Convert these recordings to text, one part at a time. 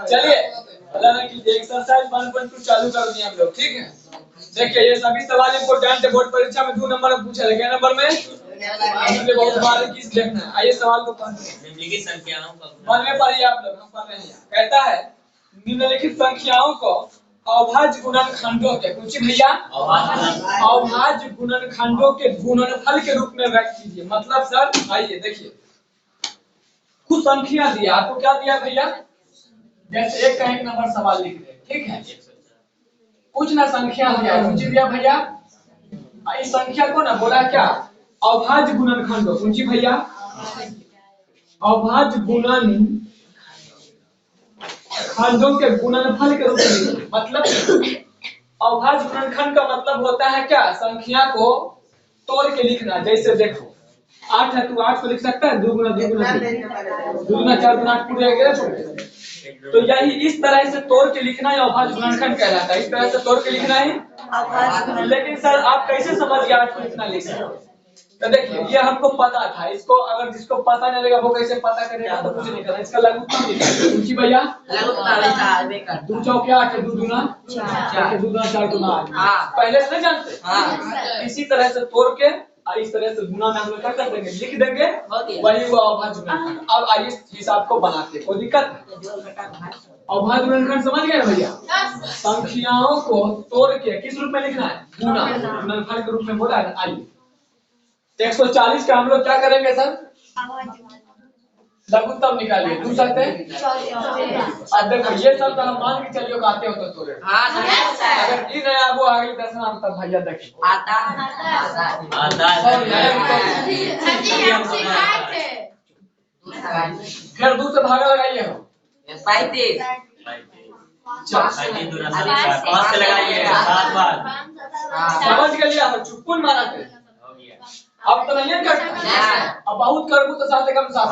चलिए एक्सरसाइज 1.2 चालू कर दिए हम लोग, ठीक है। देखिए ये सभी सवाल इम्पोर्टेंट है, बोर्ड परीक्षा में 2 नंबर में पूछा गया। नंबर में मुझे बहुत बारीकी से देखना है। आइए सवाल को पढ़ते हैं। निम्नलिखित संख्याओं का मन में पढ़िए आप लोग, हम पढ़ रहे हैं। कहता है निम्नलिखित संख्याओं को अभाज्य गुणनखंडों के, कुछ भैया अभाज्य गुणनखंडों के गुणनफल के रूप में व्यक्त कीजिए। मतलब सर आइए देखिए, कुछ संख्या दिया आपको, क्या दिया भैया, जैसे एक का एक नंबर सवाल लिख रहे, ठीक है। कुछ ना संख्या दिया, कुछ दिया भैया, इस संख्या को ना बोला क्या, अभाज्य गुणनखंडों। कुंजी भैया अभाज्य गुणनखंडों के गुणनफल के रूप में। मतलब अभाज्य गुणनखंड का मतलब होता है क्या, संख्या को तोड़ के लिखना। जैसे देखो 8 है, तू 8 को लिख सकता है 2 गुना 2 गुना 2 गुना 4 गुना 8 पूरे गए। तो यही इस तरह से तोड़ के लिखना है अभाज्य गुणनखंड कहलाता है। इस तरह से तोड़ के लिखना है। लेकिन सर आप कैसे समझ गए 8 को इतना लिखना? तो देखिए ये हमको पता था, इसको अगर जिसको पता नहीं लगेगा वो कैसे पता करेगा, तो कुछ नहीं करना। इसका लघुत्तम निकालिए। कुछ भैया लघुत्तम 2 चौके 8 2 दूना 4 2 दूना 4 गुना 8 पहले से नहीं जानते। इसी तरह से तोड़ के और इस तरह से गुना में हम लोग क्या कर देंगे, लिख देंगे, वही वो अभाज्य गुणनखंड। अब आइए हिसाब को बनाते हैं, कोई दिक्कत? अभाज्य गुणनखंड समझ गए भैया? संख्याओं को तोड़ के किस रूप में लिखना है, गुना, गुणनफल के रूप में बोला है। आइए 140 का हम लोग क्या करेंगे सर, लघुत्तम निकालिए। 2 सकते अब देखो ये सब तो हम मान के चलिए आते हो तो तोड़े। अगर ई नया वो आगे 10 नाम तब भैया देखिए आता फिर 2 से भागा लगाइए हो 35 5 से लगाइए 7 बार। समझ गए लिया हो, चुप्पुन मारा थे। अब तो नहीं करता, अब बहुत करबू तो साथ कम साथ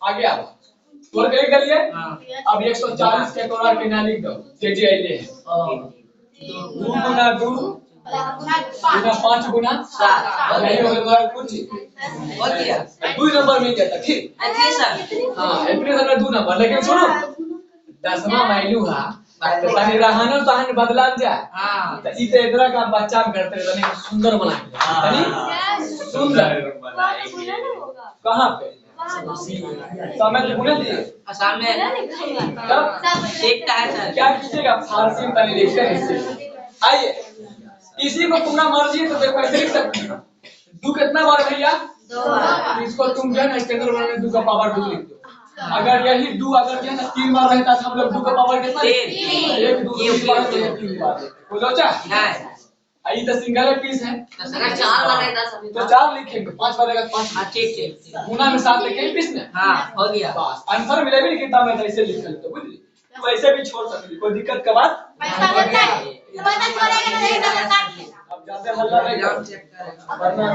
आगे आओ तोड़ के कर लिए। अब 140 के तोड़ा के ना लिख दो, तेजी आइले 2 गुना 2 गुना 5 गुना 7 नहीं होगा कुछ हो गया 2 नंबर मिल जाता, ठीक है सर। हां इतने समय 2 नंबर, लेकिन सुनो 10वां माइलू हा तो तनी रहनो तहन बदला जाए। हां तो ई तो इधर का बच्चा करते तनी सुंदर बना के तनी सुंदर कहां पे समय तो बोले दिए आसाम में एक का है सर, क्या कीजिएगा फारसी में तनी लिखते हैं इससे। आइए किसी को तुम्हारा मर्जी है तो देखो ऐसे लिख सकते हो। 2 कितना बार भैया 2 बार। इसको तुम जो है ना स्टैंडर्ड बनाने 2 का पावर 2 लिख दो। अगर यही 2 अगर जो है ना 3 बार रहता तो हम लोग 2 का पावर कितना 1 2 3 बार 3 बार हो सोचा नहीं। आई तो सिंगल पीस है, अगर 4 बार रहता तो 4 लिखेंगे, 5 बार रहेगा 5। हां ठीक ठीक, गुना में 7 लिखेंगे पीस में। हां हो गया बस, आंसर मिलेगा नहीं कितना में ऐसे लिख लो तो बुझली। तो ऐसे भी छोड़ सकते, कोई दिक्कत का बात पैसा देता है तो पता छोड़ेगा नहीं तो काट लेगा। अब ज्यादा हल्ला नहीं करो, चेक करेगा वरना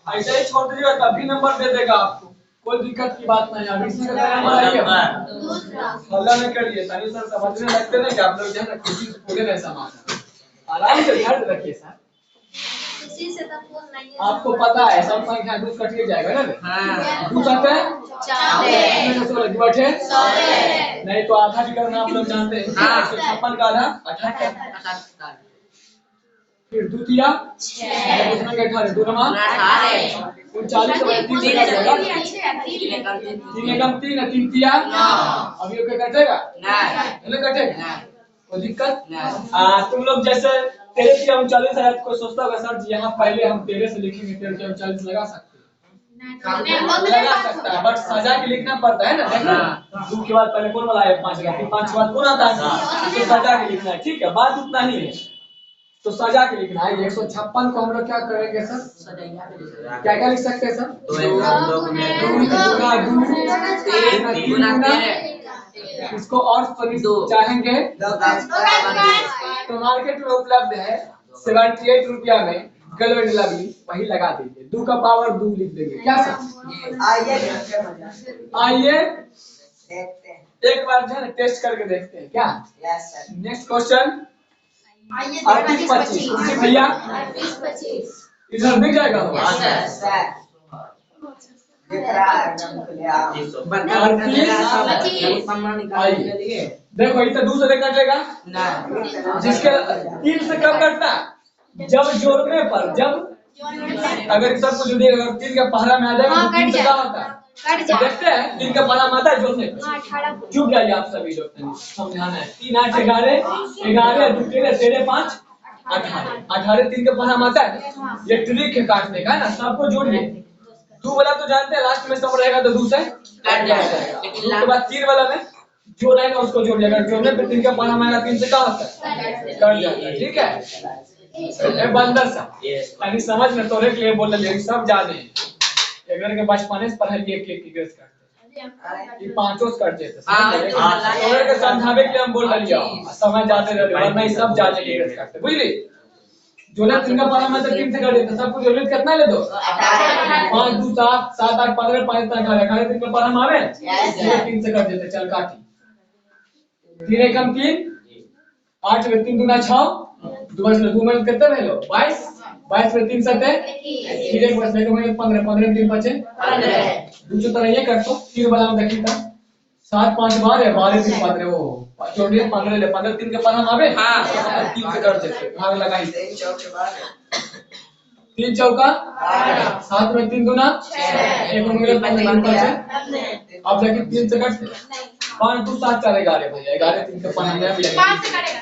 ऐसे ही छोड़ दीजिएगा तभी नंबर दे देगा आपको, कोई दिक्कत की बात नहीं। अभी इसी का नंबर आइए हल्ला नहीं करिए, ताकि सर समझने लगते नहीं कि आप लोग जो है ना खुशी से पूरे नहीं समाज आराम से ध्यान रखिए सर। इसी से तो फोन नहीं है, आपको पता है सब संख्या 2 कट के जाएगा ना। हां 2 सकते 4 में बैठे 100 नहीं तो आधा भी करना आप लोग जानते हैं। 156 का आधा 78 फिर द्वितीया 6 उसमें के 18 2 नमा 18 39 का 3 से काटेगा 3 एकम 3 3 तिया 9 अभी ओके कटेगा नहीं कटेगा कोई दिक्कत नहीं। तुम लोग जैसे 13 तिया 39 है कोई सोचता होगा सर जी यहाँ पहले हम 13 से लिखेंगे 13 तिया 39 लगा सकते हैं, लगा सकता है बट सजा के लिखना पड़ता है ना। देखना 2 के बाद पहले कौन वाला है 5 का, फिर 5 के बाद कौन आता है, तो सजा के लिखना है, ठीक है बात उतना ही है। तो सजा के लिखना है। 156 को हम लोग क्या करेंगे सर, क्या क्या लिख सकते हैं सर, 2 इसको और चाहेंगे तो मार्केट में उपलब्ध है 78 रुपया में गलवेट लवली, वही लगा दीजिए। 2 का पावर 2 लिख देंगे, क्या सर आइए एक बार जो है टेस्ट करके देखते हैं क्या। नेक्स्ट क्वेश्चन 38-25 भैया इधर दिख जाएगा। देखो इतना दूसरे कटेगा जिसके 3 से कम कटता जब जोड़ने पर, जब अगर सब कुछ जुड़े, अगर 3 का पहला में आ जाएगा तो 3 से क्या होता है, देखते हैं 3 का पहला में आता है जोड़ने पर। चुप जाइए आप सभी लोग, समझाना है। 3 8 11 11 2 13 13 5 18 18 3 का पहला में आता है। ये ट्रिक है काटने का ना, सबको जोड़िए। 2 वाला तो जानते हैं लास्ट में सब रहेगा तो 2 से कट जाएगा। उसके बाद 3 वाला में जो रहेगा उसको जोड़िएगा, जोड़ने पे 3 का पहला में आएगा 3 से क्या होता है, कट जाता है। ठीक है, ए बंदर सा यानी समझ में तोरे के लिए बोल रहे सब जाने अगर के बचपने से पढ़ल एक एक गेस करते ये पांचों से कट देते तोरे के समझावे के लिए हम बोल रही समझ जाते रहे, वरना ये सब जाने के गेस करते। बुझली, जोले 3 का पहला में 3 से कट देते, सब कुछ जोले कितना ले दो 5 2 7 7 8 15 5 तक आ गया। 3 का पहला में आवे 3 से कट देते। चल काटी 3 एकम 3 8 में 3 दूना 6 2 में कितने भेलो 22 22 में 3 सटे 3 एक बचने को 15 15 में 3 बचे 15 तरह ये कर तो 3 वाला में देखी था 7 5 12 12 3 15 वो जोड़िए 15 ले 15 3 के पर हम आवे हां 3 से कर देते भाग लगाई 3 चौका 7 में 3 दूना 6 1 में 15 बचे। अब देखिए 3 से कट 5 2 7 4 11 भैया 11 3 के पर हम 5 से कटेगा।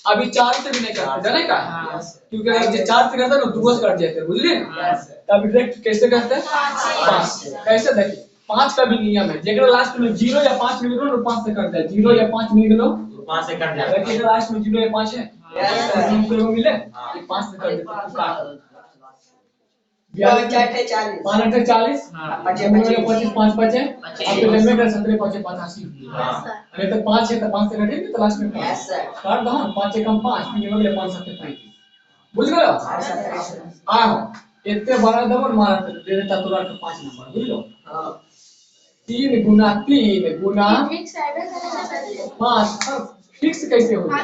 अभी 4 से भी नहीं करते जाने का, क्योंकि अगर ये 4 से करते ना 2 से कट जाते, बुझलिए ना। तब डायरेक्ट कैसे करते हैं 5 से। कैसे देखिए 5 का भी नियम है, जेकरा लास्ट में 0 या 5 मिल गलो 5 से कट जाए, 0 या 5 मिल गलो 5 से कट जाए। देखिए लास्ट में 0 या 5 है तो मिले ये 5 से कट देते। 5 8 40 25 5 बचे, अब तो लिमिट है 17 5 85। अरे तो 5 है तो 5 से कटेंगे तो लास्ट में 5 काट दो। 5 एकम 5 3 में 5 7 35 बुझ गए। हां इतने बड़ा दमन मारा तो दे देता तोरा के 5 नंबर बुझ लो। 3 गुना 3 गुना 5 फिक्स कैसे हो गया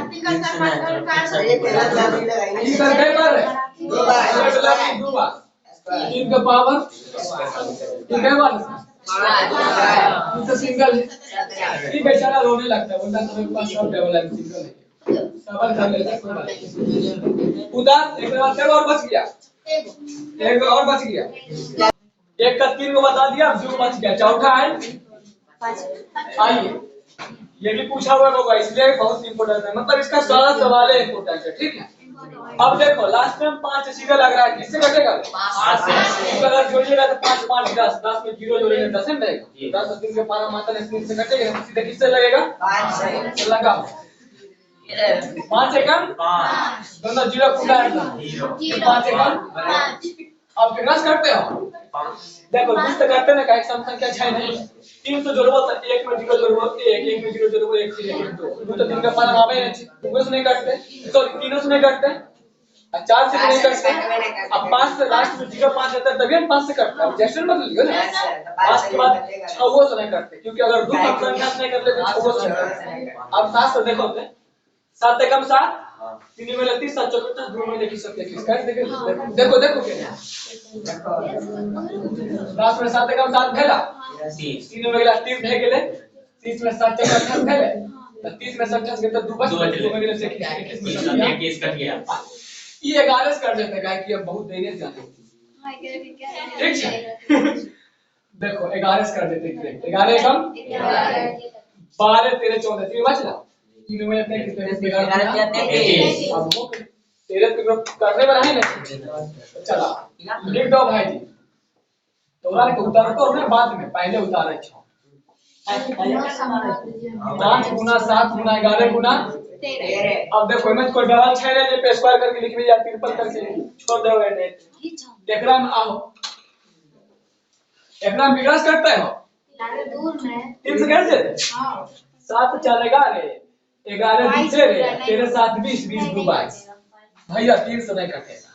2 बार 3 का पावर ठीक है बात तो सिंगल ठीक है। चला रोने लगता है बोलता तुम्हारे पास सब डबल है सिंगल है सवाल कर लेता कोई बात उधर एक और बच गया एक और बच गया। एक का 3 को बता दिया अब 2 बच गया। चौथा है आइए ये भी पूछा हुआ होगा इसलिए बहुत इंपॉर्टेंट है, मतलब इसका सारा सवाल है इंपॉर्टेंट है। ठीक है, अब देखो लास्ट में 5 सीधा लग रहा है, किससे कटेगा 5 से। अगर जोड़िएगा तो 5 5 10 10 में 0 जोड़ेंगे 10 में रहेगा 10 3 के पारा मात्रा है 3 से कटेगा सीधे किससे लगेगा 5 से लगा 5 एकम 5 दोनों 0 खुला है 5 एकम 5। अब कितना करते हो देखो कुछ तो करते ना का एक सम संख्या 6 नहीं 3 तो जोड़ो तो 1 में 0 जोड़ो 1 1 में 0 जोड़ो 1 से 1 2 तो 3 का पारा आवे नहीं 2 से नहीं काटते तो 3 से नहीं काटते 4 से नहीं करते। अब 5 से लास्ट में 0 5 रहता है तभी हम 5 से करते हैं। जैसे बदल लियो ना 5 के बाद 6 से नहीं करते क्योंकि अगर दो संख्या से नहीं करते तो 6 से करते। अब 7 से देखो 7 एकम 7 3 में 30 7 24 2 में 21 21 कर देखो देखो क्या लास्ट में 7 एकम 7 भेला 3 में गेला 30 भे गेले 30 में 7 28 भेले 30 में 28 के तो 2 बच 2 में गेले 21 कट गया। ये 11 से कर देते हैं कि अब बहुत देरी से जाते हैं ठीक है। देखो 11 से कर देते हैं 11 एकम 12 13 14 3 बचला 3 में इतने कितने 11 अब वो 13 करने वाला है ना चला लिख दो भाई जी तोरा के उतार तो ना बाद में पहले उतारे छो 5 गुना 7 गुना 11 गुना 13। अब देखो मैं कोई डबल 6 ले पे स्क्वायर करके लिख भी या ट्रिपल करके छोड़ दोगे नहीं एकरा में आओ एकरा में विकास करते हो दूर में 3 से कर देते हां 7 चलेगा रे 11 दूसरे रे 13 7 20 20 2 22 भैया 3 से नहीं कटेगा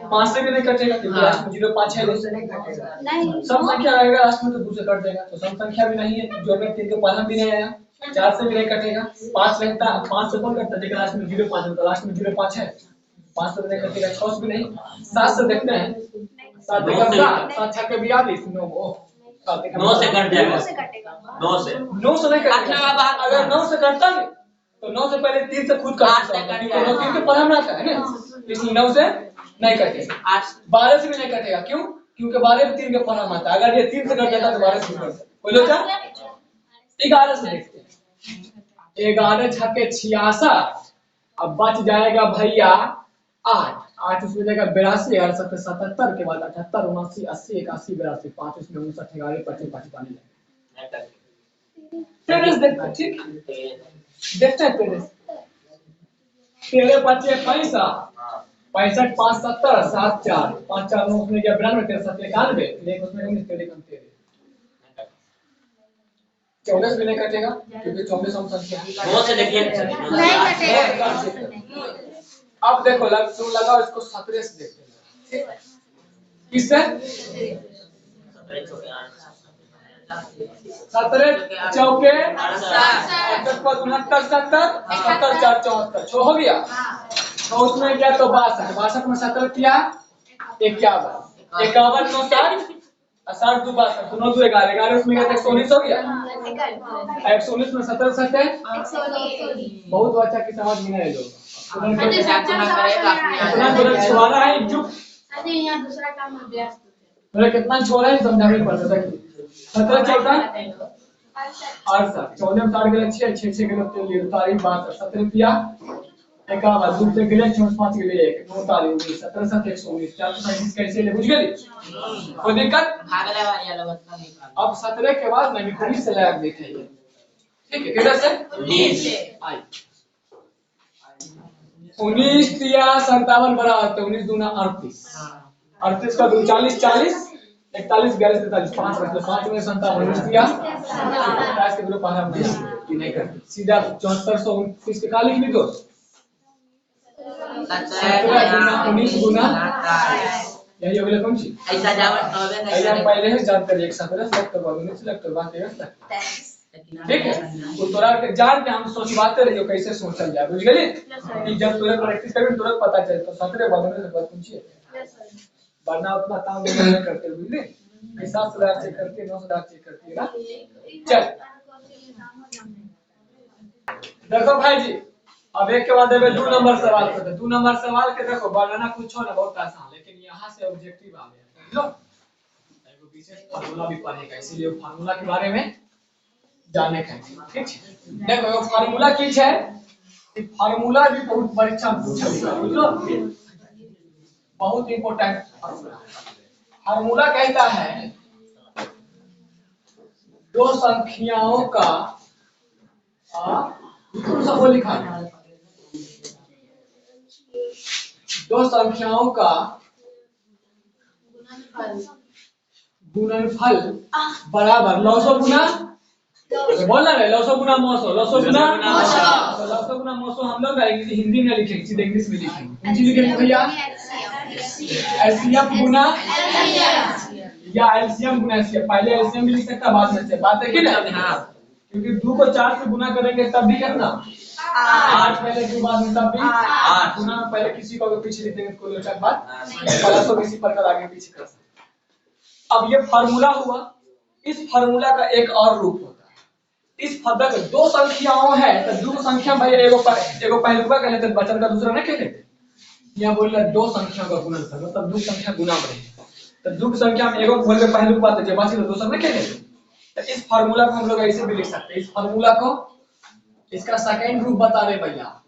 5 से भी नहीं कटेगा क्योंकि लास्ट में 0 5 है से नहीं कटेगा नहीं सम संख्या रहेगा लास्ट में तो 2 से कट देगा तो सम संख्या भी नहीं है जो में 3 के पहला भी नहीं आया 4 से भी नहीं कटेगा 5 रहता 5 से कौन करता है लेकिन लास्ट में 0 5 होता लास्ट में 0 5 है 5 से नहीं कटेगा 6 से भी नहीं 7 से देखते हैं 7 का 7 7 6 के 42 9 9 से कट जाएगा। 9 से नहीं कटेगा। अगर 9 से कटता नहीं तो 9 से पहले 3 से खुद काट सकता है, क्योंकि 9 3 के पढ़ा आता है ना, इसलिए 9 से नहीं कटेगा। 12 से भी नहीं कटेगा, क्यों? क्योंकि 12 में 3 के पढ़ा आता है। अगर ये 3 से कट जाता तो 12 से कट। कोई लोग 11 से देखते हैं। 11 छक्के 66, अब बच जाएगा भैया 8। 8 उसमें जाएगा 82, 68 77 के बाद 78 79 80 81 82, 5 उसमें 59 11 25 55 लगेगा। टेरेस देखते हैं, ठीक देखते हैं टेरेस। 13 25 65 65 5 70 7 4 5 4 9 उसमें गया 92 13 7 91 एक उसमें 19 13 कम 13 14 भी नहीं कटेगा, क्योंकि 14 हम संख्या 9 से देखिए नहीं कटेगा। अब देखो लगाओ इसको 17 से देखते हैं। किससे? 17 चौके 69 70 70 4 74 छो हो गया। तो उसमें क्या तो 62 62 में 17 किया 51 51 9 60 60 2 62 दोनों 2 11 11 उसमें क्या 119 हो गया। 119 में 17 सकते हैं। बहुत अच्छा की समझ में नहीं लोग इतना छुआना है चुप। यहाँ दूसरा काम व्यस्त बोले कितना छोड़ा है समझाने पड़ता था। 17 14 68 14 में 60 गलत 6 6 6 गलत लिए तारीख 62 17 किया 51 दूर से गलत 5 के लिए 1 49 17 7 119 437 कैसे ले बुझ गए? कोई दिक्कत? भागले वाली अलग निकाल। अब 17 के बाद मैं 19 से लगा देखेंगे, ठीक है? किधर से 19 आई 19 दिया 57 बराबर 19 दूना 38 38 का 2 40 40 41 42 43 5 मतलब 5 में 57 दिया 27 के ग्रुप आना नहीं करते सीधा 7429 के काली लिख दो 19 गुना यही अगले कौन सी ऐसा जावट तबे नहीं ऐसा पहले है जानकारी एक 17 सेलेक्ट करवा दो सेलेक्ट करवा के ठीक है। तो तोरा के जान के हम सोचवाते रहियो कैसे सोचल जाए, बुझ गेली? कि जब तुरंत प्रैक्टिस करबे तुरंत पता चले तो 17 बदलने से बात पूछिए वरना उतना काम नहीं करते, बुझली? 7 चेक करके 9 चेक करती है ना। चल देखो भाई जी, अब एक के बाद 2 नंबर सवाल करते 2 नंबर सवाल के देखो बनाना कुछ हो ना बहुत आसान, लेकिन यहाँ से ऑब्जेक्टिव आ गया समझ लो। एगो विशेष फार्मूला भी पढ़ेगा, इसीलिए फार्मूला के बारे में जाने का ठीक है। देखो ये फार्मूला की है, ये फार्मूला भी बहुत परीक्षा में पूछा गया बुझलो, बहुत इंपॉर्टेंट फार्मूला। फार्मूला कहता है दो संख्याओं का सब लिखा है, दो संख्याओं का गुणनफल बराबर लौसो गुना बोलना है लौसो गुना मौसो लौसो गुना मौसो हम लोग हिंदी में लिखेंगे, सीधे इंग्लिश में लिखेंगे। हिंदी लिखेंगे भैया एलसीएम गुना या एलसीएम गुना एलसीएम, पहले एलसीएम भी लिख सकता है बाद में से बात है कि ना, क्योंकि 2 को 4 से गुना करेंगे तब भी कितना 8 पहले 2 बाद में तब भी 8 गुना में पहले किसी को अगर पीछे लिख देंगे कोई लोचक बात प्लस तो किसी प्रकार आगे पीछे कर सकते। अब ये फार्मूला हुआ, इस फार्मूला का एक और रूप होता है। इस पद्धति में दो संख्याओं है तो दो संख्या भाई एगो पहलुआ कह लेते बचन का दूसरा नहीं कह लेते, यहाँ बोल रहे दो संख्या का गुणनफल मतलब दो संख्या गुना बढ़े तो दो संख्या में एगो बोल के पहलुआ बात है बाकी तो दूसरा नहीं कह लेते। तो इस फार्मूला को हम लोग ऐसे भी लिख सकते हैं, इस फार्मूला को इसका सेकंड रूप बता रहे भैया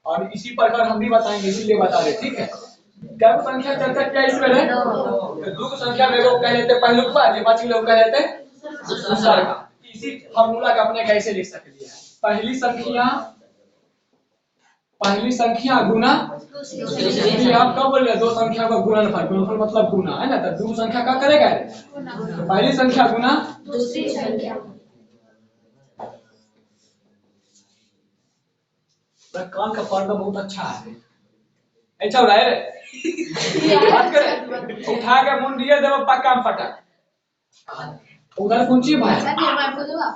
और इसी प्रकार हम भी बताएंगे इसीलिए बता रहे ठीक है। क्या संख्या चर्चा क्या इसमें है तो दो संख्या में एगो कह लेते पहलुआ जो बाकी लोग कह लेते दूसरा का। इसी फार्मूला का अपने कैसे लिख सकते हैं, पहली संख्या गुना दूसरी। आप कब बोल रहे दो संख्या का गुणनफल, गुणनफल मतलब गुना है ना, तो दो संख्या का करेगा तो पहली संख्या गुना दूसरी संख्या। कान का पर्दा बहुत अच्छा है, अच्छा हो रहा है बात करें उठा के मुंडिया देव पक्का पटक उधर कौन सी भाई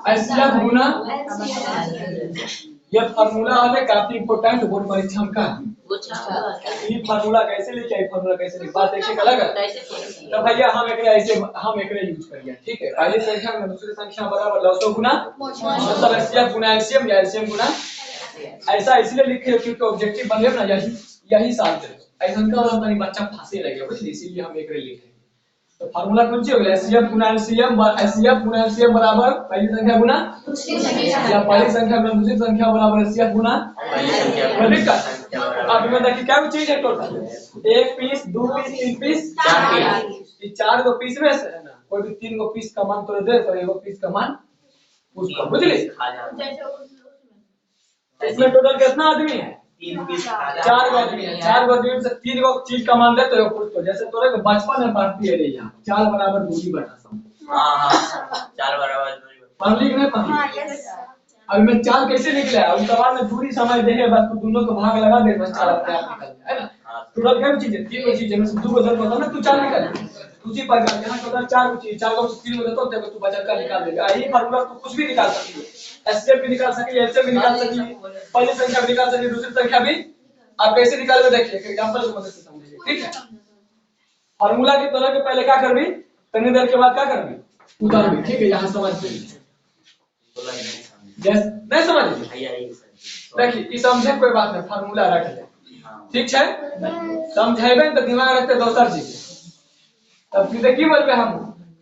एलसीएम गुना। ये फार्मूला हमें काफी इंपॉर्टेंट बोर्ड परीक्षा का ये फार्मूला कैसे लिखे, ये फार्मूला कैसे लिखे, बात एक अलग है। तो भैया हम एकरे ऐसे हम एकरे यूज करिए, ठीक है। पहली संख्या में दूसरी संख्या बराबर लसो गुना, मतलब एचसीएफ गुना एलसीएम या एलसीएम गुना। ऐसा इसलिए लिखे क्योंकि ऑब्जेक्टिव बने ना यही साथ है। ऐसा का वाला तनी बच्चा फांसी लगे बुझली, इसीलिए हम एकरे लिखे। तो फार्मूला कौन सी हो गया, एचसीएफ गुना एलसीएम बराबर पहली संख्या गुना दूसरी संख्या, या पहली संख्या में दूसरी संख्या बराबर एचसीएफ गुना पहली संख्या। अब में देखिए क्या चीज है टोटल, एक पीस, दो पीस, तीन पीस, चार पीस। ये चार गो पीस में से है ना, कोई भी तीन गो पीस का मान तोड़ दे तो एगो पीस का मान पूछ लो, बुझली। इसमें टोटल कितना आदमी है, तीन पीस, चार गो आदमी है। चार गो आदमी से तीन गो चीज का मान दे तो एगो पूछ लो। जैसे तोरे को बचपन में पढ़ती है रे यहाँ 4 बराबर दूरी बटा सम। हां 4 बराबर दूरी पढ़ ली कि नहीं पढ़ ली। अब मैं 4 कैसे निकला है, उसके बाद में दूरी समझ दे है, बस तू दोनों को भाग लगा दे, बस 4 अपने आप निकल जाए, है ना। टोटल क्या चीज है, तीन गो चीज है, मैं दो को जरूरत होता ना, तू 4 निकाल उसी प्रकार यहाँ टोटल 4 गो चीज, 4 गो 3 गो देता तो तू बचत का निकाल देगा। यही फार्मूला तू कुछ भी निकाल सकती है, एचसीएफ भी निकाल सकती है, एलसीएम भी निकाल सकती है, पहली संख्या भी निकाल सकती है, दूसरी संख्या भी। आप कैसे निकालोगे देखिए, एक एग्जांपल की मदद से समझिए, ठीक है। फार्मूला की तरह के पहले क्या करबी, तनी देर के बाद क्या करबी, उतारबी, ठीक है। यहाँ समझ लीजिए, जैसे नहीं समझ देखिए ई समझे कोई बात नहीं, फार्मूला रख ले, ठीक है। समझेबे तो दिमाग रखते दोसर चीज, तब फिर की बोलबे हम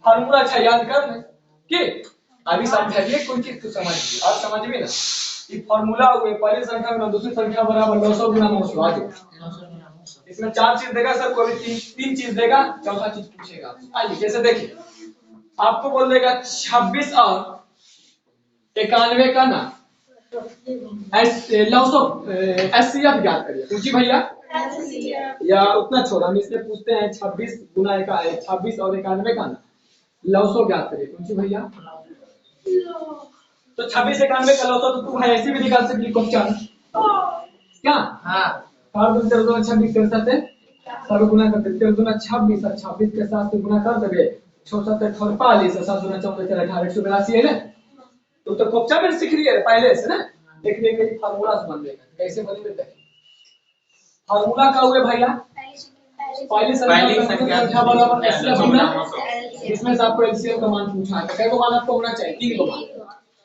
फार्मूला अच्छा याद कर ले कि अभी समझिए कोई चीज तो समझिए, आप समझ भी ना ये फार्मूला हुए पहली संख्या में दूसरी संख्या बराबर 900 गुना 900 आ जाए। इसमें 4 चीज देगा सर, कोई भी तीन चीज देगा, चौथा चीज पूछेगा। आइए जैसे देखिए आपको बोल देगा 26 और 91 का ना 900 एचसीएफ ज्ञात करिए, पूछिए भैया। या उतना छोड़ा, हम इसलिए पूछते हैं 26 गुना 26 और 91 का ना 900 ज्ञात करिए, पूछिए भैया। तो 26 91 का 900 तो तू भाई ऐसे भी निकाल सकती क्वेश्चन क्या। हां 4 2 26 कर सकते, सब गुना कर देते, 26 और 26 के साथ से गुना कर देबे, 6 7 48 7 2 14 18 182 है ना। तो क्वेश्चन में सीख लिए पहले से ना, देखने के लिए फार्मूला से बन जाएगा। कैसे बनेगा देखिए, फार्मूला का हुए भैया पहली संख्या बराबर एचसीएफ गुना, इसमें से आपको एलसीएम का मान पूछा है, कितने को मान आपको होना चाहिए, 3 को मान।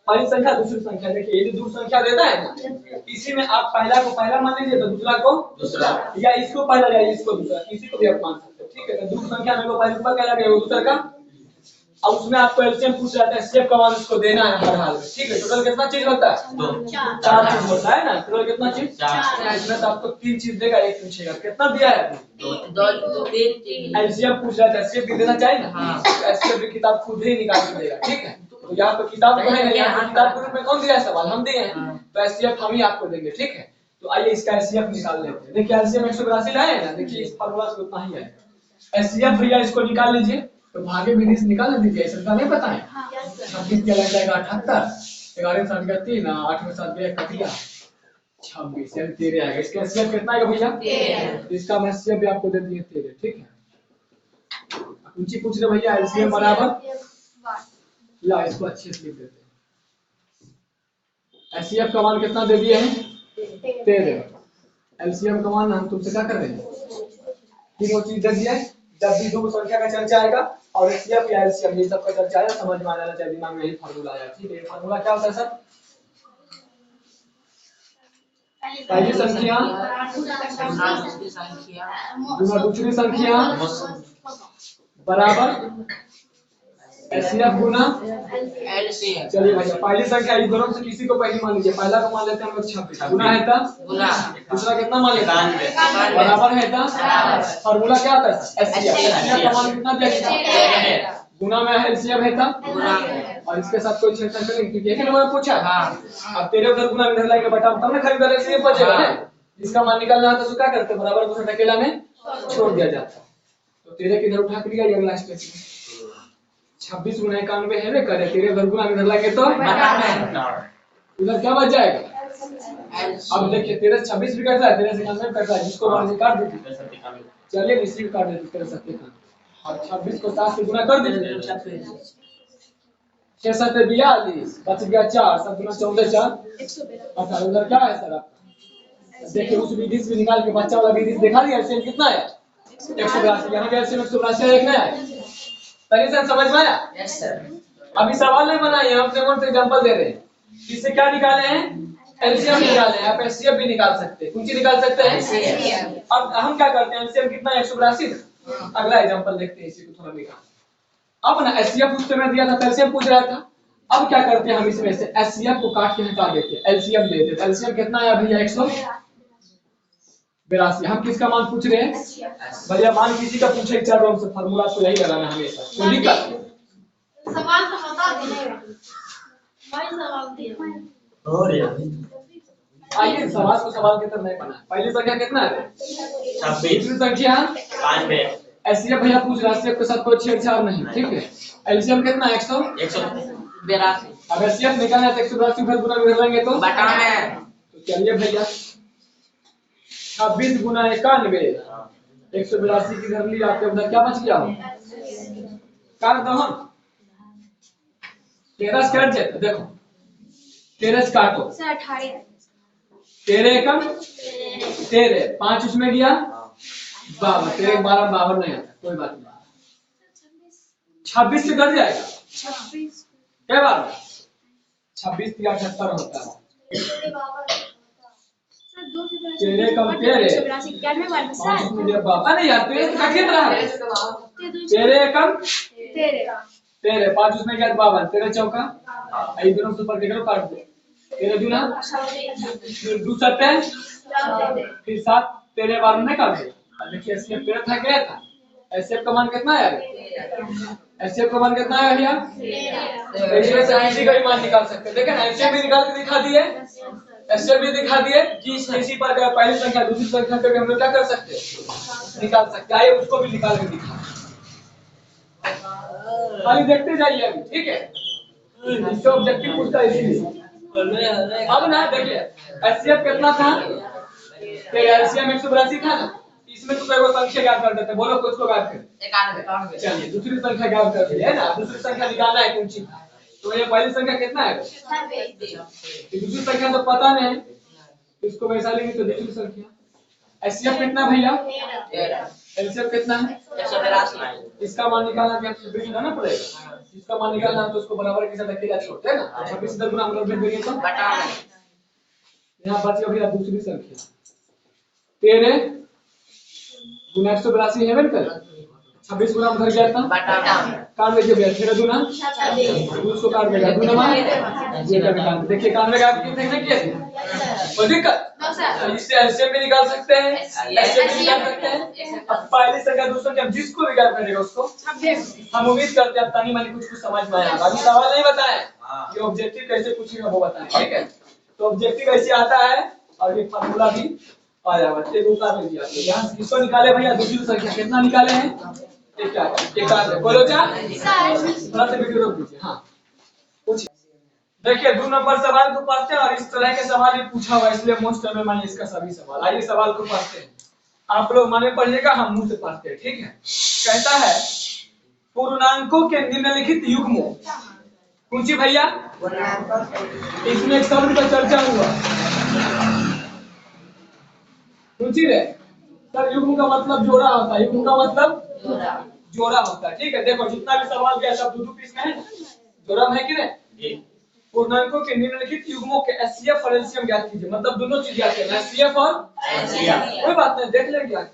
पहली संख्या दूसरी संख्या, देखिए ये जो दो संख्या देता है ना, इसी में आप पहला को पहला मान लीजिए तो दूसरा को दूसरा, या इसको पहला या इसको दूसरा, किसी को भी आप मान सकते हो, ठीक है। तो दूसरी संख्या में को पहले ऊपर क्या लगेगा दूसरा का, अब उसमें आपको एलसीएम पूछ रहा है, एचसीएफ का मान उसको देना है हर हाल में, ठीक है। टोटल कितना चीज होता है, 4 चीज होता है ना, टोटल कितना चीज 4। इसमें से आपको 3 चीज देगा, एक पूछेगा कितना दिया है, 2 3 एलसीएम पूछ रहा है, एचसीएफ भी देना चाहिए ना, एचसीएफ की किताब खुद ही निकाल के देगा, ठीक है। तो यहाँ पे किताब तो है, यहाँ किताब के रूप में कौन दिया है, सवाल हम दिए हैं, तो एचसीएफ हम ही आपको देंगे, ठीक है। तो आइए इसका एचसीएफ निकाल लेते हैं। देखिए एलसीएम 182 लाए हैं ना, देखिए इस फार्मूला से उतना ही है। एचसीएफ भैया इसको निकाल लीजिए, तो भागे विधि से निकाल दीजिए, ऐसा नहीं पता है। 26 क्या लग जाएगा 78, 11 7 का 3, 8 में 7 कट गया 26, यानी 13 आएगा। इसका एचसीएफ कितना आएगा भैया 13, इसका मैं एचसीएफ भी आपको दे दिए 13, ठीक है। ऊंची पूछ रहे भैया एलसीएम बराबर, ला इसको अच्छे से लिख देते हैं। एचसीएफ का मान कितना दे दिए हैं 13, एलसीएम का मान हम तुमसे क्या कर रहे हैं, तीनों चीज दे दिया है। जब भी दो संख्या का चर्चा आएगा और एचसीएफ या एलसीएम ये सब का चर्चा आएगा, समझ में आ जाना चाहिए, दिमाग में यही फार्मूला आया, ठीक है। ये फार्मूला क्या होता है सर, पहली संख्या गुना दूसरी संख्या बराबर एचसीएफ गुना एलसीएम। चलिए भैया पहली संख्या इस दोनों से किसी को पहली मान लीजिए, पहला को मान लेते हैं हम लोग 26, गुना है था गुना, दूसरा कितना मान लेते हैं बराबर है था। फार्मूला क्या आता है एचसीएफ का मान कितना दिया, गुना में एलसीएम है था गुना, और इसके साथ कोई छेड़छाड़ करेंगे क्योंकि एक नंबर पूछा। अब तेरे उधर गुना इधर लाएंगे बटा, तब ना खरीद एलसीएम बचेगा ना, इसका मान निकालना है तो क्या करते बराबर को अकेला में छोड़ दिया जाता है। तो तेरे किधर उठा के लिया अगला स्टेप 26 गुना 91 है ना, करे तेरे घर गुना इधर लाएंगे तो इधर क्या बच जाएगा। अब देखिए 13 26 भी कट रहा है, 13 से 91 कट रहा है, जिसको वहां से काट दीजिए, चलिए इसी को काट देते 13 सबके साथ, और 26 को 7 से गुना कर दीजिए, 6 7 42 बच गया 4, 7 गुना 14 4 18, उधर क्या है सर आपका देखिए उस विधि से निकाल के बच्चा वाला विधि से दिखा दिया एलसीएम कितना है 182 यहाँ पे एलसीएम 182 लिखना है तभी से समझ में आया यस सर। अभी सवाल नहीं बनाए हम अपने मन से एग्जांपल दे रहे हैं इससे क्या निकाले हैं एलसीएम निकाले हैं आप एचसीएफ भी निकाल सकते हैं कुछ निकाल सकते हैं अब हम क्या करते हैं एलसीएम कितना है 182 अगला एग्जांपल देखते हैं इसी को थोड़ा निकाल अब ना एचसीएफ उस समय दिया था एलसीएम पूछ रहा था अब क्या करते हैं हम इसमें से एचसीएफ को काट के हटा देते हैं एलसीएम ले लेते हैं एलसीएम कितना है भैया 182 हम किसका मान पूछ रहे हैं भैया मान किसी का पूछे चल हमसे फार्मूला आपको यही लगाना है हमेशा कोई दिक्कत सवाल तो बता देना भाई सवाल दिया और यार आइए सवाल को सवाल की तरह नहीं बना पहली संख्या कितना है 26 दूसरी संख्या 92 एचसीएफ भैया पूछ रहा है एचसीएफ के साथ कोई छेड़छाड़ नहीं ठीक है एलसीएम कितना है 100 182 अब एचसीएफ निकालना है तो 182 फिर गुना कर लेंगे तो बटाना है। तो चलिए भैया 26 गुना 91 182 की धर ली आपके उधर क्या बच गया हो काट दो हम 13 से कट जाए देखो 13 से काटो सर 18 13 एकम 13 5 उसमें गया 52 13 12 52 नहीं आता कोई बात नहीं 26 से कट जाएगा 26 क्या बात 26 या 78 होता है सर 2 से 13 कम 13 182 91 बार में 5 सर उसमें गया 52 नहीं यार 13 से कट रहा है 13 एकम 13 5 उसमें गया 52 13 चौका आई दोनों से ऊपर के करो काट दो 13 दूना फिर 2 सत्ते फिर 7 13 12 में काट दो देखिए एचसीएफ 13 था क्या था एचसीएफ का मान कितना है एचसीएफ का मान कितना है भैया इसमें से किसी का भी मान निकाल सकते हैं देखिए एचसीएफ भी निकाल के दिखा दिए एचसीएफ भी दिखा दिए किसी पर का पहली संख्या दूसरी संख्या पे हम लोग क्या कर सकते हैं निकाल सकते हैं आइए उसको भी निकाल के दिखा खाली देखते जाइए अभी ठीक है इससे ऑब्जेक्टिव पूछता है इसीलिए अब ना देखिए एचसीएफ कितना था तेरा एलसीएम 182 था ना इसमें तो कोई संख्या ज्ञात कर देते बोलो कुछ को ज्ञात कर 91 चलिए दूसरी संख्या ज्ञात कर दिए है ना दूसरी संख्या निकालना है कौन सी तो ये पहली संख्या कितना है दूसरी संख्या तो पता नहीं इसको वैसा लेंगे तो दूसरी संख्या एचसीएफ कितना भैया 13 एलसीएफ कितना है 182 इसका मान निकालना भी आपको बीच लाना पड़ेगा इसका मान निकालना है तो उसको बराबर के साथ अकेला छोड़ते हैं ना 26 इधर गुना हम लोग भेज देंगे तो बटाना यहाँ बच गया भैया दूसरी संख्या 13 गुना 182 है कर 26 गुना उधर गया था बटाना काट लीजिए भैया 13 गुना उसको काट देगा गुना मान ये का निकाल देखिए 91 का आप कितने किए थे कोई दिक्कत इससे एलसीएम भी निकाल सकते हैं एचसीएफ भी निकाल सकते हैं अब पहली संख्या दूसरी संख्या जिसको भी ज्ञात करेगा उसको हम उम्मीद करते हैं अब तानी मानी कुछ समझ में आया अभी सवाल नहीं बताए ये ऑब्जेक्टिव कैसे पूछेगा वो बताएं ठीक है तो ऑब्जेक्टिव ऐसे आता है और ये फार्मूला भी आ जाएगा एक उतार लीजिए आप यहां से किसको निकाले भैया दूसरी संख्या कितना निकाले हैं एक बोलो क्या थोड़ा सा वीडियो रोक दीजिए हां पूछिए देखिए 2 नंबर सवाल को पढ़ते हैं और इस तरह के सवाल ही पूछा हुआ है इसलिए मोस्ट में माने इसका सभी सवाल आइए सवाल को पढ़ते हैं आप लोग माने पढ़िएगा हम मुंह से पढ़ते हैं ठीक है कहता है पूर्णांकों के निम्नलिखित युग्मों पूछिए भैया इसमें एक शब्द का चर्चा हुआ पूछिए रे सर युग्म का मतलब जोड़ा होता है युग्म का मतलब जोड़ा होता है ठीक है देखो जितना भी सवाल गया सब 2 पीस में है जोड़ा है कि नहीं पूर्णांकों के निम्नलिखित युग्मों के एचसीएफ और एलसीएम ज्ञात कीजिए मतलब दोनों चीज ज्ञात करना है एचसीएफ और कोई बात नहीं देख लेंगे आगे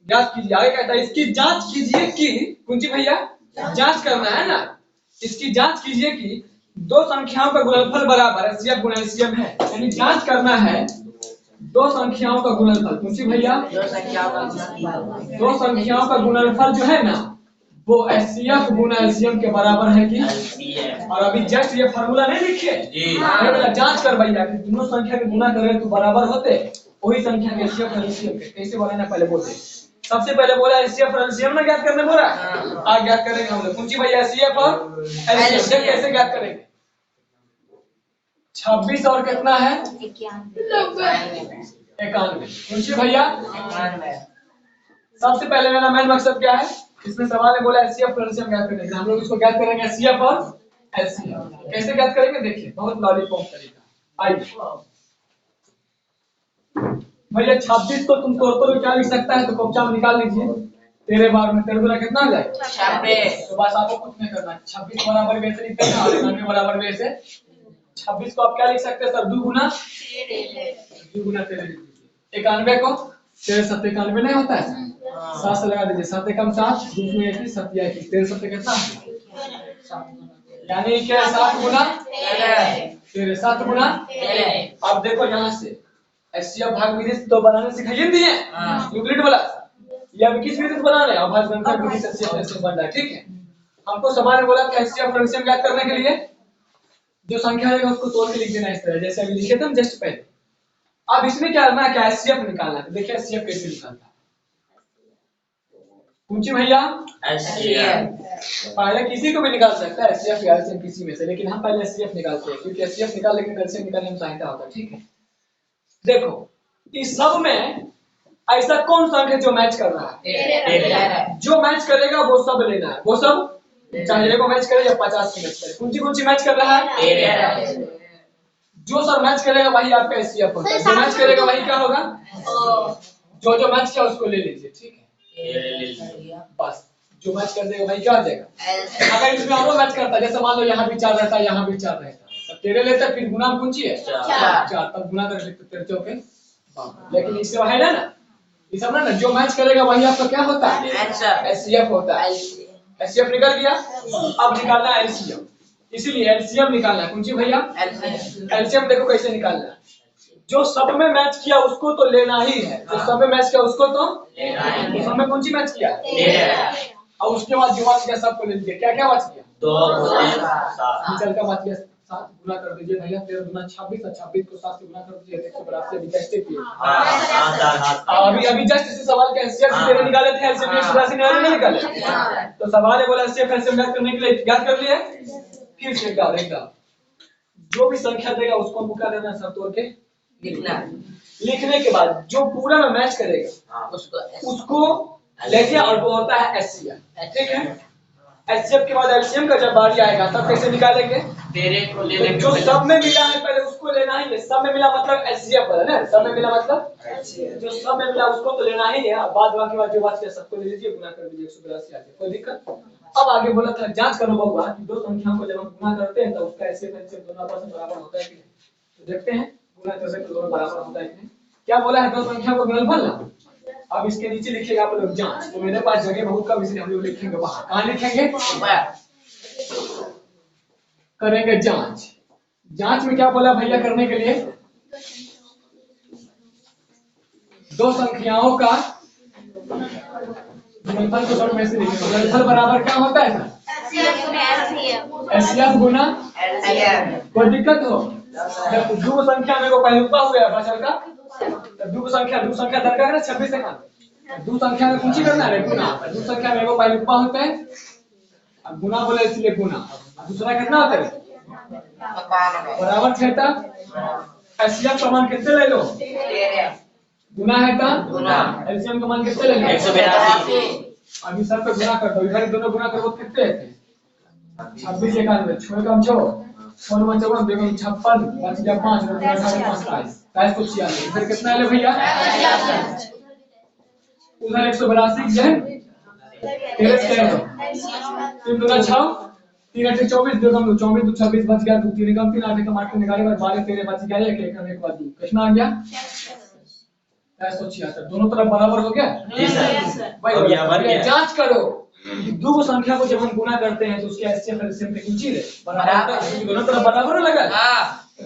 ज्ञात कीजिए आगे कहता है इसकी जांच कीजिए कि कुंजी भैया जांच करना है ना इसकी जांच कीजिए कि दो संख्याओं का गुणनफल बराबर एचसीएफ गुणा एलसीएम है यानी जांच करना है दो संख्याओं का गुणनफल कुंजी भैया दो संख्याओं का गुणनफल जो है ना वो एचसीएफ गुना एलसीएम के बराबर है कि और अभी जस्ट ये फार्मूला नहीं लिखे जांच कर भैया कि दोनों संख्या के गुना करें तो बराबर होते वही संख्या के एचसीएफ और एलसीएम के कैसे बनाना पहले बोलते सबसे पहले बोला एचसीएफ और एलसीएम ना ज्ञात करने बोला आज ज्ञात करेंगे हम लोग कुंजी भैया एचसीएफ और एलसीएम कैसे ज्ञात करेंगे 26 और कितना है 91 कुंजी भैया सबसे पहले मेरा मेन मकसद क्या है इसमें सवाल है बोला एचसीएफ और एलसीएम ज्ञात करने के हम लोग इसको ज्ञात करेंगे एचसीएफ और एलसीएम कैसे ज्ञात करेंगे देखिए बहुत लॉलीपॉप तरीका आइए भैया 26 को तुम तोड़ क्या लिख सकता है तो कब्जा में निकाल लीजिए। 13 बार में 13 कितना हो जाएगा 26। तो बस आपको कुछ नहीं करना, 26 बराबर में से लिख देना और 91 बराबर में से 26 को आप क्या लिख सकते हैं सर 2 गुना 13 लिख दीजिए। 91 को 13 7 91 नहीं होता है 7 से लगा दीजिए, 7 कम 7 2 में 21 7 या 21 13 7 कितना यानी क्या 7 गुना 13 7 गुना 13। अब देखो यहाँ से एचसीएफ भाग विधि तो बनाने सिखाइए दिए यूक्लिड वाला, ये अब किस विधि से बना रहे हैं अभाज्य विधि से एचसीएफ बन रहा है। ठीक है, हमको समान ने बोला कि एचसीएफ फ्रैक्शन ज्ञात करने के लिए जो संख्या रहेगा उसको तोड़ के लिख देना इस तरह जैसे अभी लिखे थे हम जस्ट पहले। अब इसमें क्या करना है क्या एचसीएफ निकालना है, तो देखिए एचसीएफ कैसे निकालता है पूछिए भैया। पहले किसी को भी निकाल सकता है एचसीएफ या एलसीएम किसी में से, लेकिन हम पहले एचसीएफ निकालते हैं क्योंकि एचसीएफ निकालने के एलसीएम निकालने में सहायता होता है। ठीक है, देखो इस सब में ऐसा कौन सा अंक है जो मैच कर रहा है, जो मैच करेगा वो सब लेना है, वो सब चाहे को मैच करे या 50 की मैच करे, कौन सी मैच कर रहा है जो सर मैच करेगा वही आपका एचसीएफ होगा, जो मैच करेगा वही क्या होगा जो मैच किया उसको ले लीजिए। ठीक है, बस जो मैच कर देगा वही क्या हो जाएगा। अगर इसमें और मैच करता है जैसे मान लो यहाँ भी 4 रहता है यहाँ भी 4 रहता है, 13 लेता है फिर गुना पूछिए 4 तब गुना कर सकते 13 चौके, लेकिन इससे है ना ये सब ना जो मैच करेगा वही आपका क्या होता है एचसीएफ होता है। एचसीएफ निकल गया, अब निकालना है एलसीएम, इसीलिए एलसीएम निकालना है कौन सी भैया एलसीएम। देखो कैसे निकालना है, जो सब में मैच किया उसको तो लेना ही है, जो सब में मैच किया उसको तो सब में कौन सी मैच किया और उसके बाद जो बच गया सबको ले लीजिए। क्या क्या बच गया 2 चल का बच गया 7 गुना कर दीजिए भैया 13 गुना 26 और 26 को 7 से गुना कर दीजिए 182 अभी जस्ट किए अभी जस्ट इस सवाल का एचसीएफ 13 निकाले थे एलसीएम 182 नहीं निकाले तो सवाल है बोला एचसीएफ एलसीएम ज्ञात करने के लिए ज्ञात कर लिए फिर से एकदम जो भी संख्या देगा उसको हमको क्या देना सर तोड़ के लिखना, लिखने के बाद जो पूरा में मैच करेगा उसको लेके और वो होता है एचसीएफ। ठीक है, एचसीएफ के बाद एलसीएम का जब बारी आएगा तब कैसे निकालेंगे 13 को लेने जो सब में मिला है पहले उसको लेना ही है, सब में मिला मतलब एचसीएफ वाला ना, सब में मिला मतलब जो सब में मिला उसको तो लेना ही है, बाद बाकी बात जो बच गया सबको ले लीजिए गुना कर दीजिए 182 आ गया कोई दिक्कत। अब आगे बोला था जांच करो बउआ कि दो संख्याओं को जब हम गुना करते हैं तो उसका एचसीएफ एलसीएम दोनों आपस में बराबर होता है कि नहीं, तो देखते हैं गुना करने से दोनों बराबर होता है कि नहीं। क्या बोला है दो संख्या को गुणनफल ना, अब इसके नीचे लिखिएगा आप लोग जांच, तो मेरे पास जगह बहुत कम इसलिए हम लोग लिखेंगे वहां, कहां लिखेंगे करेंगे जांच। जांच में क्या बोला भैया करने के लिए दो संख्याओं का गुणनफल को शॉर्ट में से लिखेंगे, गुणनफल बराबर क्या होता है एचसीएफ गुना कोई दिक्कत हो जब दो संख्या में को पहले ऊपर हो गया बचल का तब दो संख्या दर का है 26 से दो संख्या में कुछ ही करना है गुना, दो संख्या में को पहले ऊपर होता है अब गुना बोले इसलिए गुना, दूसरा कितना होता है बराबर छेता एचसीएफ का मान कितने ले लो गुना है का गुना एलसीएम का मान कितने ले लो 182। अभी सब पे गुना कर दो, इधर दोनों गुना करो कितने थे 26 91 6 कम 6 4 54 2 56 बच गया 5 28 तो 86 इधर कितना ले भैया उधर 182 जन 13 से 3 दूना 6 3 8 24 2 कम 24 2 26 बच गया 2 3 कम 3 8 कम 8 निकाले बाद 12 13 बच गया 1 1 कम 1 बाद 2 कितना आ गया 176। दोनों तरफ बराबर हो गया जी सर भाई जांच करो दो संख्या को जब हम गुना करते हैं तो उसके एचसीएफ एलसीएम की ऊंची है बराबर, दोनों तरफ बराबर लगा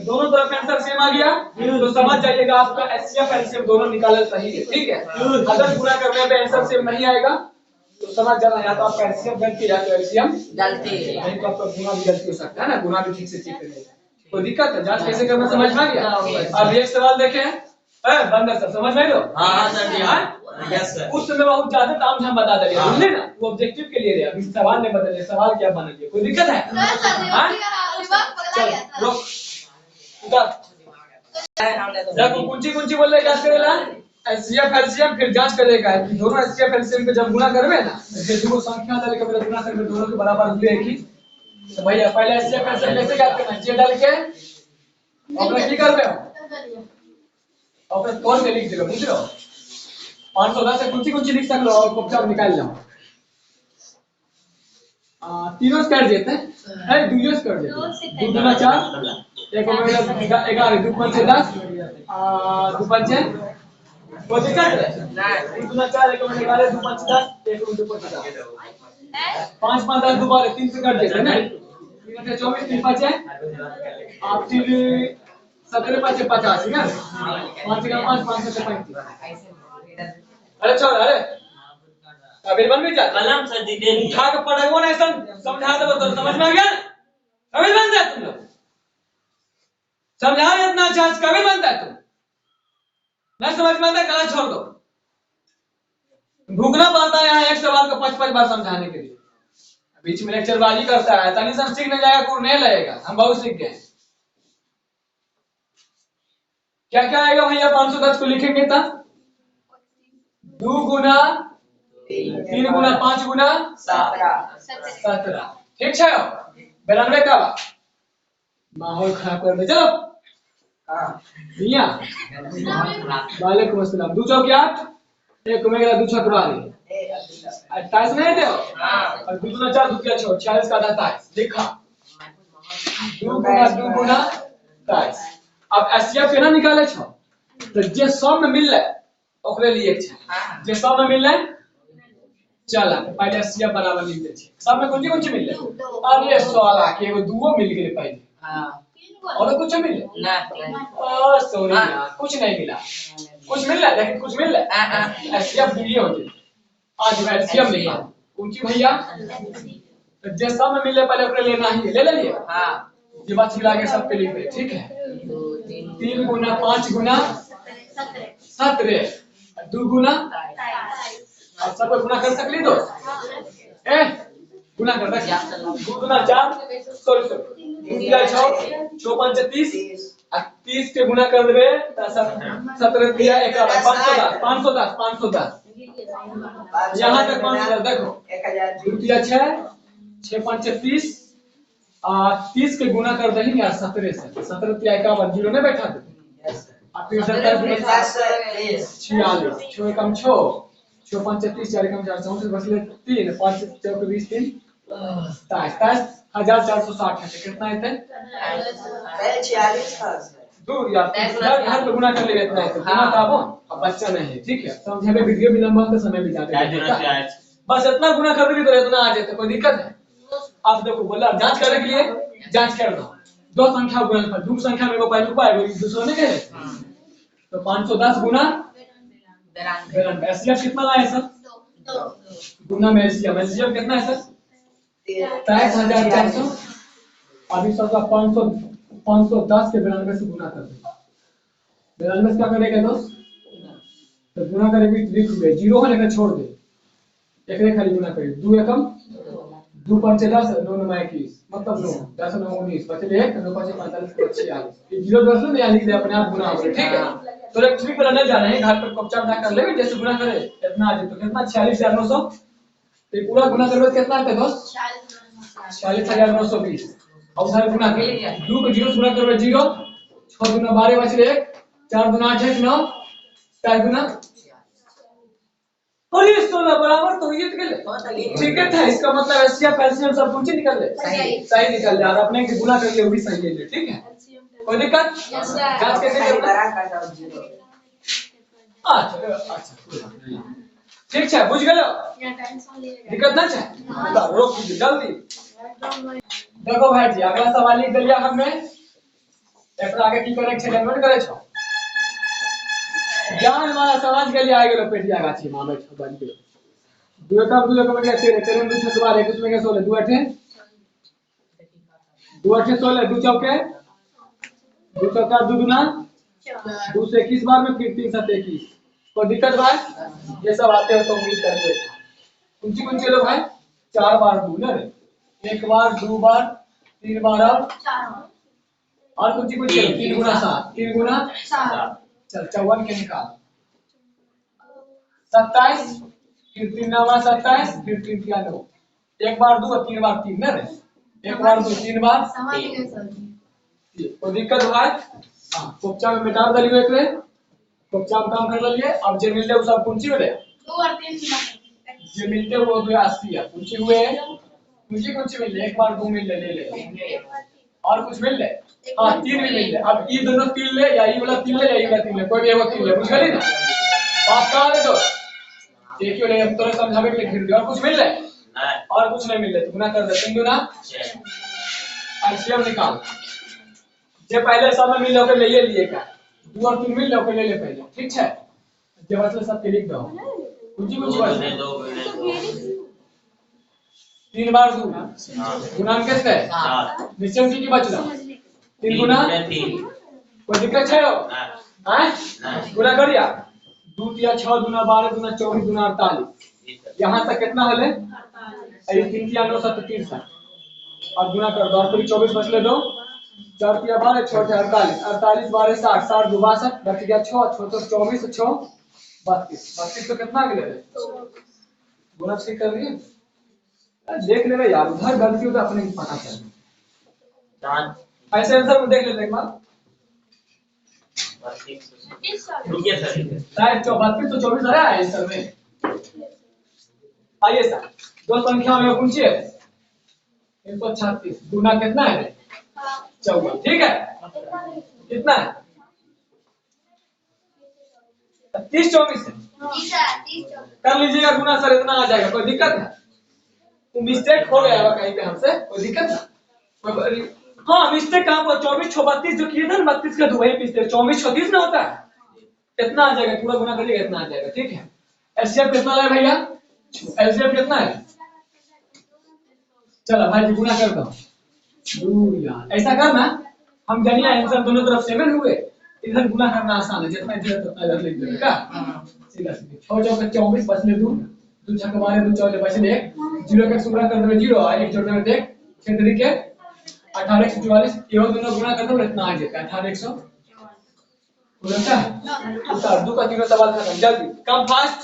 दोनों तरफ आंसर सेम आ गया तो समझ जाइएगा आपका एचसीएफ एलसीएम दोनों निकालना सही है। ठीक है, अगर गुना करने पे आंसर सेम नहीं आएगा तो समझ जाना या तो आपका एचसीएफ गलती या तो एलसीएम गलती है, नहीं तो आपका गुना भी गलती हो सकता है ना, गुना भी ठीक से चेक करिए कोई दिक्कत है। जांच कैसे करना समझ में आ गया। अब एक सवाल देखें बंदर सर समझ में लो हां सर जी हां यस सर उस समय बहुत ज्यादा ताम झाम बता दिया समझे ना, वो ऑब्जेक्टिव के लिए रहे, अभी सवाल नहीं बदले सवाल क्या बना दिया कोई दिक्कत है हां रुक देखो कुंची बोल रहे क्या करेला एचसीएफ एलसीएम फिर जांच करेगा कि दोनों एचसीएफ एलसीएम को जब गुना करबे ना ये दो संख्या डाल के गुना करके दोनों के बराबर हुए कि तो भैया पहले एचसीएफ एलसीएम कैसे ज्ञात करना जे डाल के अपने की करबे और फिर तोड़ के लिख देगा बुझ लो 510 से कुछ लिख सकलो और कोपचा में निकाल लो तीनों से कर देते हैं दुइयों से कर देते 2 दूना 4 एक हो गया 11 2 5 10 2 5 वो दिक्कत है 2 दूना 4 एक हो गया 11 2 5 10 एक हो गया 2 5 10 5 5 10 दोबारा 3 से कर देते हैं ना 3 से 24 3 5 आप फिर 17 5 50 ना 5 का 5 5 से 35 अरे चल अरे अबे बन भी जा कलम से डिटेल उठा के पढ़ाओ ना ऐसा समझा दो तो समझ में आ गया कभी बन जाए तुम लोग समझाओ इतना चार्ज कभी बन जाए तुम नहीं समझ में आता गलत छोड़ दो भूखना पड़ता है यहाँ एक सवाल को 5 बार समझाने के लिए बीच में लेक्चरबाजी करता है तनी सब सीख नहीं जाएगा कुछ नहीं लगेगा हम बहुत सीख गए क्या क्या आएगा भैया 510 को लिखेंगे तब 2 गुना 3 गुना 5 गुना 17 ठीक है 92 का माहौल खराब कर दे चलो भैया वालेकुम अस्सलाम 2 चौकी 8 एक में गया 2 छक 28 नहीं दे और 2 गुना 4 2 क्या 46 का 27 लिखा 2 गुना 27 अब एसएफ केना निकाले छ तो जे सब में मिल रहा ओकरे लिए छ जे सब में मिल रहा चला पहले एसएफ बराबर लिख दे छ सब में कौन सी मिल रहा अब ये साला के एगो दुओ मिल गेले पहले हां और कुछ मिले ना ओ सॉरी यार कुछ नहीं मिला कुछ मिल रहा है लेकिन कुछ मिल रहा है एसएफ दिए होते आज मैं एसएफ लिखा कौन सी भैया तो जे सब में मिल रहा पहले ओकरे लेना ही ले लिए हां ये बात मिला के सब पे लिख दे ठीक है 3 गुना 5 गुना 17 2 गुना अब सब गुना कर सकली दो ए गुना कर दे 2 गुना 4 सॉरी 6 5 30 30 के गुना कर देबे 17 दिया 510 यहां तक 510 देखो 1000 6 6 5 30 30 के गुना कर देंगे यार 17 से 17 तिया 51 जीरो में बैठा दे आप फिर 46 6 कम 6 6 5 30 4 कम 4 34 बचले 3 5 4 20 3 27 1460 है कितना है पहले 46 था दूर यार हर पे गुना कर लेगा इतना है तो गुना का अब बच्चा नहीं है ठीक है समझे में वीडियो भी लंबा तो समय भी जाता है बस इतना गुना कर भी तो इतना आ जाए तो कोई दिक्कत है आप देखो बोला जांच करने के लिए जांच कर दो दो संख्या गुणा कर दो संख्या में को पहले पाएगा दूसरा में कहे तो 510 गुना 92 एसएफ कितना लाए सर गुना में एसएफ कितना है सर 23400 अभी सबका 510 के 92 से गुना कर दो 92 से क्या करेगा दोस्त तो गुना करेंगे लिख दे जीरो है लेकर छोड़ दे एक रे खाली गुना करिए 2 एकम 2 5 10 9 9 21 मतलब 9 10 9 19 बचले 1 9 5 45 46 ये जीरो दस में यहाँ लिख दे अपने आप गुना हो ठीक है तो एक ट्रिक पर नहीं जाना है घर पर कॉपी बना कर लेंगे जैसे गुना करे इतना आ जाए तो कितना 46900 तो पूरा गुना करोगे कितना आता है दोस्त 46920 अब सारे गुना के 2 को 0 से गुना करोगे 0 6 गुना 12 बचले 1 4 गुना 8 है 9 4 गुना और ये 16 बराबर तो ये ठीक है था इसका मतलब एसएफ एलसीएम सब कुछ निकल ले सही निकल जा और अपने के गुना कर लिए वो भी सही है ठीक है कोई दिक्कत जांच कैसे करोगे अच्छा ठीक है बुझ गए दिक्कत ना है रोक जल्दी देखो भाई जी अगला सवाल लिख दिया हमने एकरा आगे की करे एक्सपेरिमेंट करे छो ज्ञान हमारा समाज के लिए आ गेलो पेटिया गाछी में बैठ बन के 2 कम के तेरे में 2 बार एक उसमें के 16 2 8 16 2 चौके 2 चौका 2 गुना 2 से 21 बार में फिर 3 7 21 कोई दिक्कत भाई ये सब आते हो तो उम्मीद करते कौन सी लोग भाई 4 बार 2 ना 1 बार 2 बार 3 बार और कौन सी 3 गुना 7 3 गुना 7 चल 54 के निकाल 27 फिर 3 9 27 फिर 3 3 9 1 बार 2 3 बार 3 ना रे 1 बार 2 3 बार कोई दिक्कत भाई हां कोपचा में मिटा दलियो एकरे तो काम कर लिए। अब जे मिलते वो सब कुंची हो रहे 2 और 3 जे मिलते वो 80 है कुंची हुए कुंची मिल ले एक बार 2 मिल ले और कुछ मिल ले हाँ 3 भी मिल ले। अब ये दोनों 3 ले या ये वाला 3 ले या ये वाला 3 ले कोई भी एगो 3 ले बुझ गई ना बात कहां है तो देखियो ले अब तोरे समझावे के लिए फिर और कुछ मिल ले और कुछ नहीं मिल ले तो गुना कर दे 3 गुना एलसीएम निकाल जे पहले सब में मिल होकर ले लिए का 2 और 3 मिल होकर ले ले पहले ठीक है जे बचले सब के लिख दो कुछ बचले 3 बार 2 गुना कैसे निश्चय की बचला 3 गुना कोई दिक्कत है हैं गुना करिया 2 या 6 गुना 12 गुना 24 गुना 48 यहां तक कितना हले ये 3 या 9 7 30 और गुना कर दो और फिर 24 बचले दो 4 या 12 6 48 48 12 60 60 2 62 बच गया 6 6 तो 24 6 32 32 तो कितना मिले गुना ठीक कर रही है देख ले यार उधर गलती हो तो अपने पता चल ऐसे आंसर में देख ले एक बार रुकिए सर शायद 32 तो 24 आया है आंसर में आइए सर दो संख्या में पूछिए 136 गुना कितना है 14 ठीक है कितना है 30 24 कर लीजिएगा गुना सर इतना आ जाएगा कोई दिक्कत है तो मिस्टेक हो गया कहीं पे हमसे कोई दिक्कत ना हाँ मिस्टेक कहां पर 24 32 जो किए थे ना 32 का वही मिस्टेक 24 36 ना होता है इतना आ जाएगा पूरा गुना करिएगा इतना आ जाएगा ठीक है एलसीएम कितना है भैया एलसीएम कितना है चलो भाई जी गुना कर दो 2 यार ऐसा करना हम जानिए आंसर दोनों तरफ सेम हुए इधर गुना करना आसान है जितना इधर उतना इधर लिख देना का सीधा सीधा 6 चौके 24 बचले 2 2 छक्के मारे 2 चौके बचले 1 0 के गुना कर दो 0 और 1 जोड़ में देख 6 तरीके 18 144 ये दोनों गुना कर दो इतना आ जाएगा 18 100 बोलता है उतार 2 का 3 सवाल खत्म जल्दी कम फास्ट